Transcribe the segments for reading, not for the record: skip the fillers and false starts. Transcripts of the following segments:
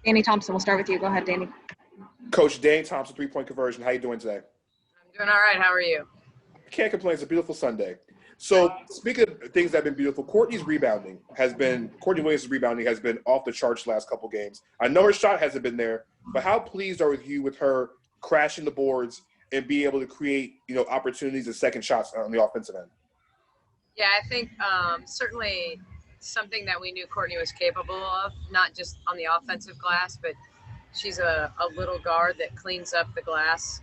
Danny Thompson, we'll start with you. Go ahead, Danny. Coach Danny Thompson, three-point conversion. How you doing today? I'm doing all right. How are you? Can't complain. It's a beautiful Sunday. So speaking of things that have been beautiful, Courtney Williams' rebounding has been off the charts the last couple games. I know her shot hasn't been there, but how pleased are you with her crashing the boards and being able to create, opportunities and second shots on the offensive end? Yeah, I think certainly something that we knew Courtney was capable of, not just on the offensive glass, but she's a little guard that cleans up the glass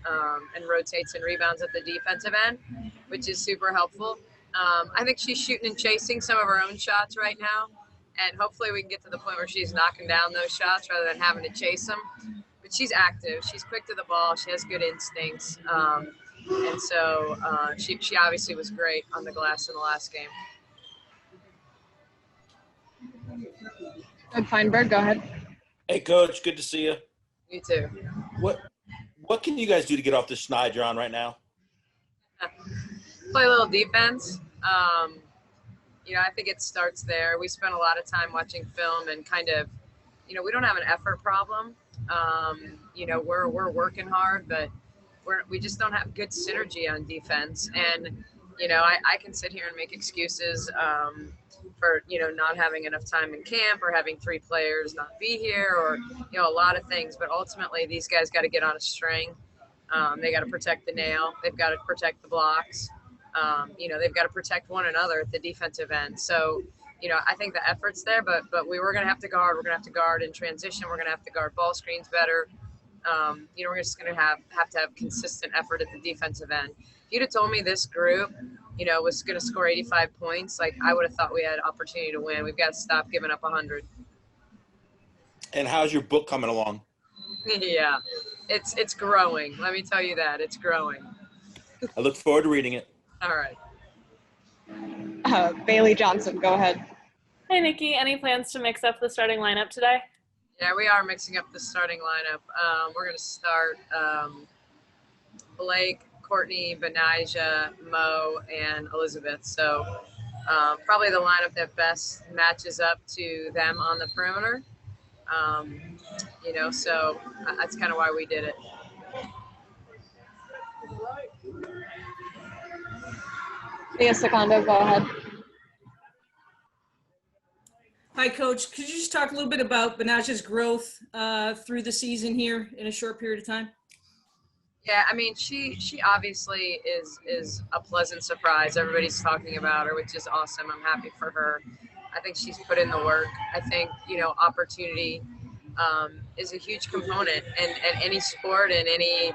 and rotates and rebounds at the defensive end, which is super helpful. I think she's shooting and chasing some of her own shots right now, and hopefully we can get to the point where she's knocking down those shots rather than having to chase them. But she's active. She's quick to the ball. She has good instincts. And so she obviously was great on the glass in the last game. Doug Feinberg, go ahead. Hey, Coach. Good to see you. You too. What can you guys do to get off this schneid you're on right now? Play a little defense. I think it starts there. We spent a lot of time watching film and kind of, we don't have an effort problem. We're working hard, but we just don't have good synergy on defense. And, I can sit here and make excuses for, not having enough time in camp or having three players not be here or, a lot of things. But ultimately, these guys got to get on a string. They got to protect the nail. They've got to protect the blocks. They've got to protect one another at the defensive end. So, I think the effort's there, but we're going to have to guard. We're going to have to guard in transition. We're going to have to guard ball screens better. We're just going to have to have consistent effort at the defensive end. If you'd have told me this group, was going to score 85 points, like I would have thought we had opportunity to win. We've got to stop giving up 100. And how's your book coming along? Yeah, it's growing. Let me tell you that. It's growing. I look forward to reading it. All right. Bailey Johnson, go ahead. Hey, Nicki. Any plans to mix up the starting lineup today? Yeah, we are mixing up the starting lineup. We're going to start Blake, Courtney, Benijah, Mo, and Elizabeth. So probably the lineup that best matches up to them on the perimeter. So that's kind of why we did it. Mia Secondo, go ahead. Hi, Coach. Could you just talk a little bit about Benijah's growth through the season here in a short period of time? Yeah, I mean, she obviously is a pleasant surprise. Everybody's talking about her, which is awesome. I'm happy for her. I think she's put in the work. I think, opportunity is a huge component in any sport and any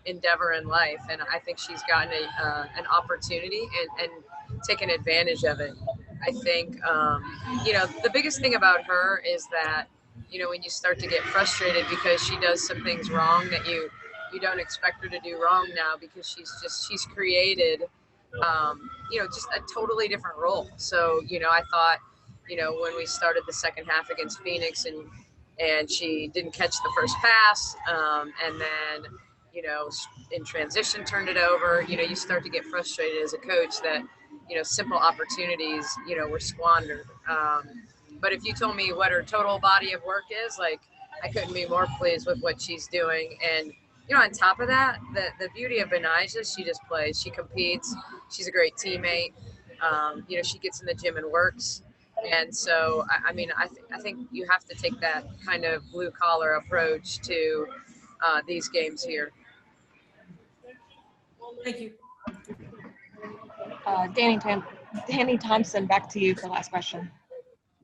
endeavor in life. And I think she's gotten an opportunity and taken advantage of it. I think, the biggest thing about her is that, when you start to get frustrated because she does some things wrong that you don't expect her to do wrong now because she's created, just a totally different role. So, I thought, when we started the second half against Phoenix and she didn't catch the first pass and then, in transition turned it over, you start to get frustrated as a coach that, simple opportunities, were squandered. But if you told me what her total body of work is, like, I couldn't be more pleased with what she's doing. And, on top of that, the beauty of Benijah, she just plays. She competes. She's a great teammate. She gets in the gym and works. And so, I think you have to take that kind of blue-collar approach to these games here. Thank you. Danny Thompson, back to you for the last question.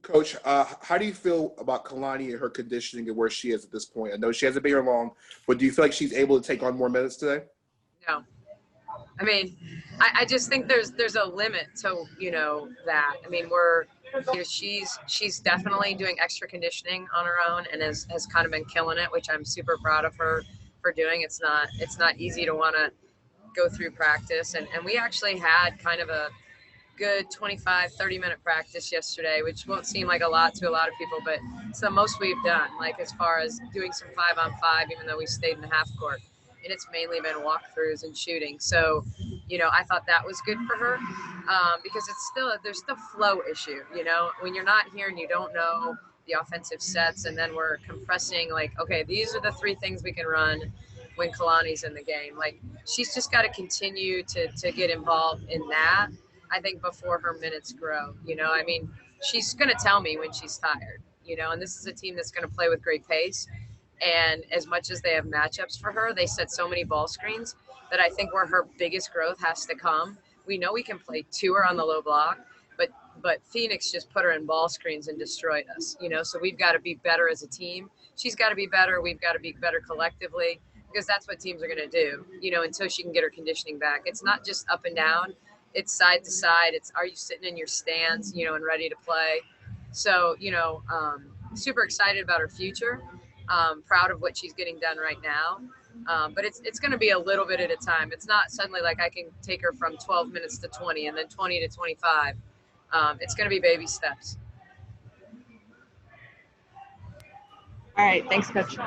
Coach, how do you feel about Kalani and her conditioning and where she is at this point? I know she hasn't been here long, but do you feel like she's able to take on more minutes today? No. I mean, I just think there's a limit to, that. I mean, she's definitely doing extra conditioning on her own and has kind of been killing it, which I'm super proud of her for doing. It's not easy to want to go through practice. And we actually had kind of a good 25-30-minute practice yesterday, which won't seem like a lot to a lot of people, but it's the most we've done, like as far as doing some 5-on-5, even though we stayed in the half court. And it's mainly been walkthroughs and shooting. So, I thought that was good for her because there's the flow issue, when you're not here and you don't know the offensive sets, and then we're compressing, like, okay, these are the 3 things we can run when Kalani's in the game. Like, she's just got to continue to get involved in that, I think, before her minutes grow. I mean, she's going to tell me when she's tired, and this is a team that's going to play with great pace. And as much as they have matchups for her, they set so many ball screens that I think where her biggest growth has to come. We know we can play to her on the low block, but Phoenix just put her in ball screens and destroyed us, so we've got to be better as a team. She's got to be better. We've got to be better collectively, because that's what teams are going to do, until she can get her conditioning back. It's not just up and down. It's side to side. It's, are you sitting in your stance, and ready to play? So, super excited about her future. Proud of what she's getting done right now. But it's going to be a little bit at a time. It's not suddenly like I can take her from 12 minutes to 20 and then 20 to 25. It's going to be baby steps. All right. Thanks, Coach.